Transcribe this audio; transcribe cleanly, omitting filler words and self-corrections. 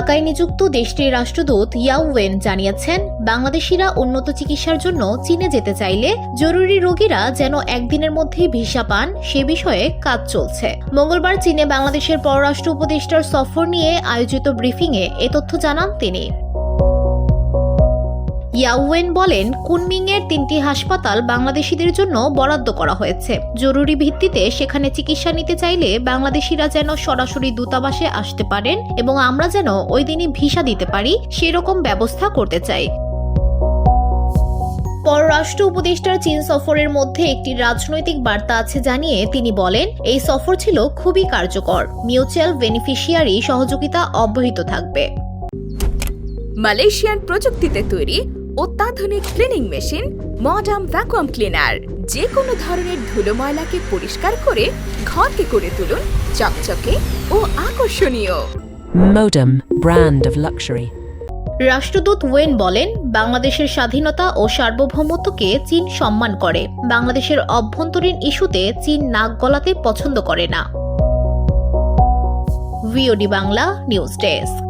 ঢাকায় নিযুক্ত দেশটির রাষ্ট্রদূত ইয়াও ওয়েন জানিয়েছেন, বাংলাদেশিরা উন্নত চিকিৎসার জন্য চীনে যেতে চাইলে জরুরি রোগীরা যেন একদিনের মধ্যেই ভিসা পান সে বিষয়ে কাজ চলছে। মঙ্গলবার চীনে বাংলাদেশের পররাষ্ট্র উপদেষ্টার সফর নিয়ে আয়োজিত ব্রিফিংয়ে এ তথ্য জানান তিনি। ইয়াও ওয়েন বলেন, কুনমিংয়ের 3টি হাসপাতাল বাংলাদেশিদের জন্য বরাদ্দ করা হয়েছে। জরুরি ভিত্তিতে সেখানে চিকিৎসা নিতে চাইলে বাংলাদেশিরা যেন সরাসরি দূতাবাসে আসতে পারেন এবং আমরা যেন ওই দিনই ভিসা দিতে পারি সেরকম ব্যবস্থা করতে চাই। পররাষ্ট্র উপদেষ্টার চীন সফরের মধ্যে একটি রাজনৈতিক বার্তা আছে জানিয়ে তিনি বলেন, এই সফর ছিল খুবই কার্যকর। মিউচুয়াল বেনিফিশিয়ারি সহযোগিতা অব্যাহত থাকবে। মালয়েশিয়ান প্রযুক্তিতে তৈরি অত্যাধুনিক cleaning machine modern vacuum cleaner যে কোনো ধরনের ধুলো ময়লাকে পরিষ্কার করে ঘরকে করে তুলুন চকচকে ও আকর্ষণীয়। Modem, brand of luxury. রাষ্ট্রদূত ওয়েন বলেন, বাংলাদেশের স্বাধীনতা ও সার্বভৌমত্বকে চীন সম্মান করে। বাংলাদেশের অভ্যন্তরীণ ইস্যুতে চীন নাক গলাতে পছন্দ করে না। VOD Bangla news desk.